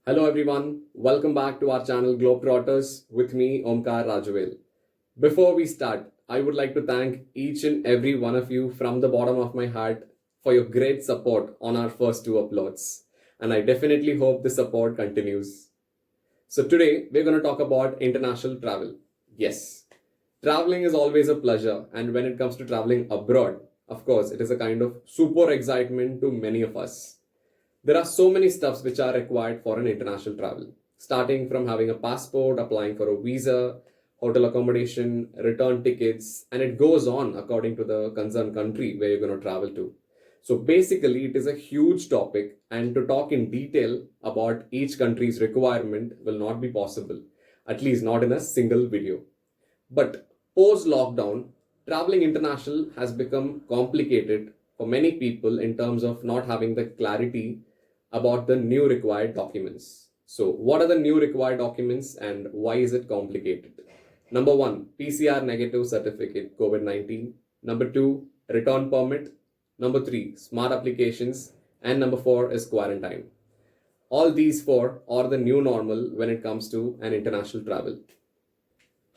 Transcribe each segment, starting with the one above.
Hello everyone, welcome back to our channel Globetrotters with me Omkar Rajavel. Before we start, I would like to thank each and every one of you from the bottom of my heart for your great support on our first two uploads. And I definitely hope the support continues. So today we're going to talk about international travel. Yes, traveling is always a pleasure, and when it comes to traveling abroad, of course, it is a kind of super excitement to many of us. There are so many stuffs which are required for an international travel, starting from having a passport, applying for a visa, hotel accommodation, return tickets, and it goes on according to the concerned country where you're going to travel to. So basically, it is a huge topic, and to talk in detail about each country's requirement will not be possible, at least not in a single video. But post lockdown, traveling international has become complicated for many people in terms of not having the clarity about the new required documents. So, what are the new required documents and why is it complicated? Number one, PCR negative certificate COVID 19. Number two, return permit. Number three, smart applications. And number four is quarantine. All these four are the new normal when it comes to an international travel.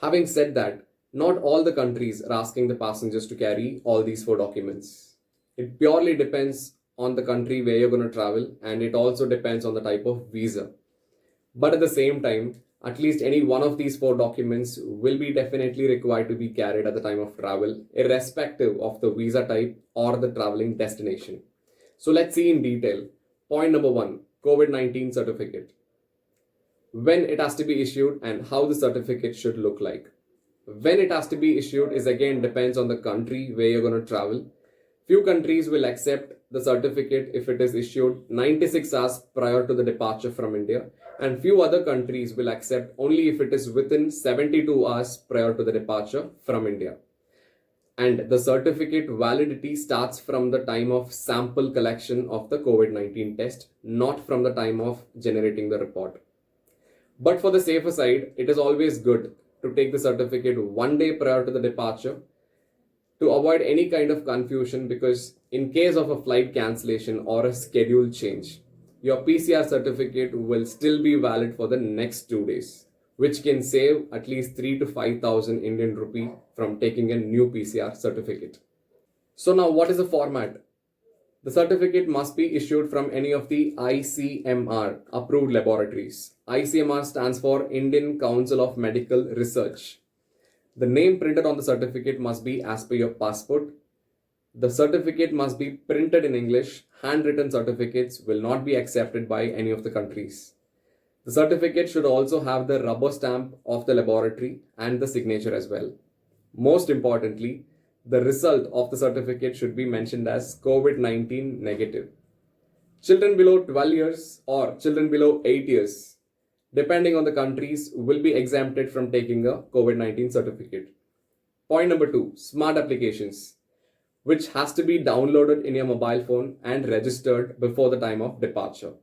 Having said that, not all the countries are asking the passengers to carry all these four documents. It purely depends on the country where you're going to travel, and it also depends on the type of visa. But at the same time, at least any one of these four documents will be definitely required to be carried at the time of travel, irrespective of the visa type or the traveling destination. So let's see in detail. Point number one, COVID 19 certificate, when it has to be issued and how the certificate should look like. When it has to be issued is again depends on the country where you're going to travel. Few countries will accept the certificate if it is issued 96 hours prior to the departure from India, and few other countries will accept only if it is within 72 hours prior to the departure from India. And the certificate validity starts from the time of sample collection of the COVID 19 test, not from the time of generating the report. But for the safer side, it is always good to take the certificate one day prior to the departure to avoid any kind of confusion, because in case of a flight cancellation or a schedule change, your PCR certificate will still be valid for the next 2 days, which can save at least 3 to 5,000 Indian rupee from taking a new PCR certificate. So now what is the format? The certificate must be issued from any of the ICMR approved laboratories. ICMR stands for Indian Council of Medical Research. The name printed on the certificate must be as per your passport. The certificate must be printed in English. Handwritten certificates will not be accepted by any of the countries. The certificate should also have the rubber stamp of the laboratory and the signature as well. Most importantly, the result of the certificate should be mentioned as COVID 19 negative. Children below 12 years or children below 8 years, depending on the countries, will be exempted from taking a COVID 19 certificate. Point number two, smart applications, which has to be downloaded in your mobile phone and registered before the time of departure.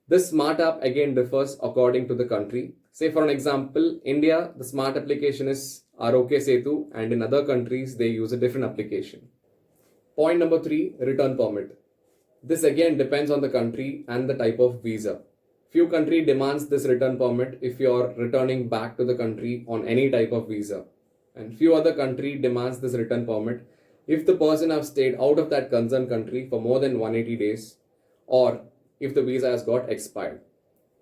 This smart app again differs according to the country. Say for an example, India, the smart application is ROK Setu, and in other countries they use a different application. Point number three, return permit. This again depends on the country and the type of visa. Few country demands this return permit if you are returning back to the country on any type of visa, and few other country demands this return permit if the person have stayed out of that concerned country for more than 180 days, or if the visa has got expired.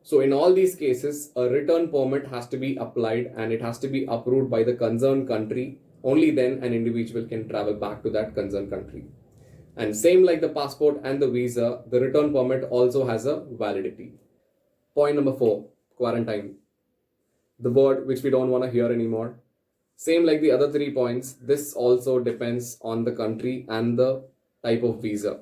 So in all these cases, a return permit has to be applied and it has to be approved by the concerned country. Only then an individual can travel back to that concerned country. And same like the passport and the visa, the return permit also has a validity. Point number four, quarantine. The word which we don't want to hear anymore. Same like the other 3 points, this also depends on the country and the type of visa.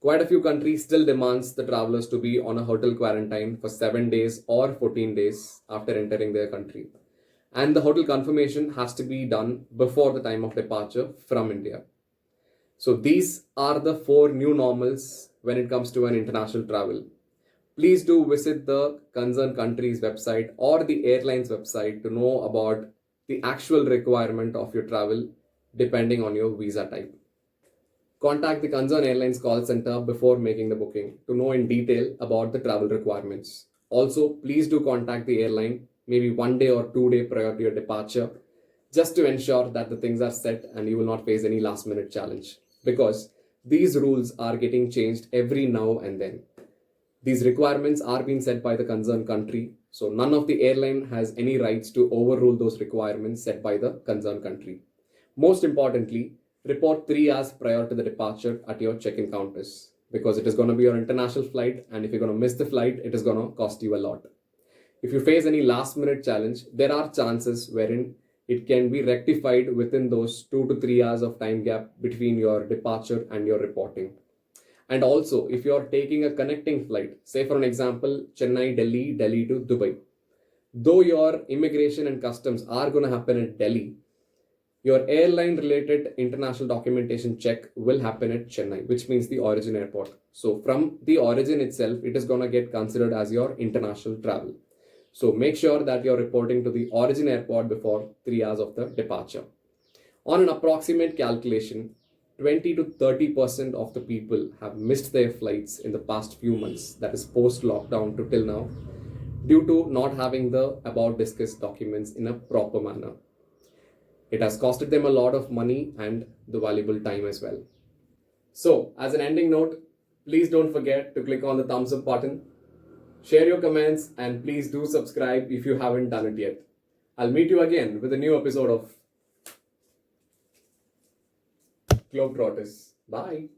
Quite a few countries still demands the travelers to be on a hotel quarantine for 7 days or 14 days after entering their country. And the hotel confirmation has to be done before the time of departure from India. So these are the four new normals when it comes to an international travel. Please do visit the concerned country's website or the airline's website to know about the actual requirement of your travel depending on your visa type. Contact the concerned airline's call center before making the booking to know in detail about the travel requirements. Also, please do contact the airline maybe 1 day or 2 day prior to your departure, just to ensure that the things are set and you will not face any last minute challenge, because these rules are getting changed every now and then. These requirements are being set by the concerned country, so none of the airline has any rights to overrule those requirements set by the concerned country. Most importantly, report 3 hours prior to the departure at your check-in counters, because it is going to be your international flight, and if you're going to miss the flight, it is going to cost you a lot. If you face any last minute challenge, there are chances wherein it can be rectified within those 2 to 3 hours of time gap between your departure and your reporting. And also, if you're taking a connecting flight, say for an example, Chennai, Delhi, Delhi to Dubai, though your immigration and customs are going to happen at Delhi, your airline related international documentation check will happen at Chennai, which means the origin airport. So, from the origin itself, it is going to get considered as your international travel. So, make sure that you're reporting to the origin airport before 3 hours of the departure. On an approximate calculation, 20 to 30% of the people have missed their flights in the past few months, that is post lockdown to till now, due to not having the above discussed documents in a proper manner. It has costed them a lot of money and the valuable time as well. So, as an ending note, please don't forget to click on the thumbs up button, share your comments, and please do subscribe if you haven't done it yet. I'll meet you again with a new episode of Globetrotters. Bye.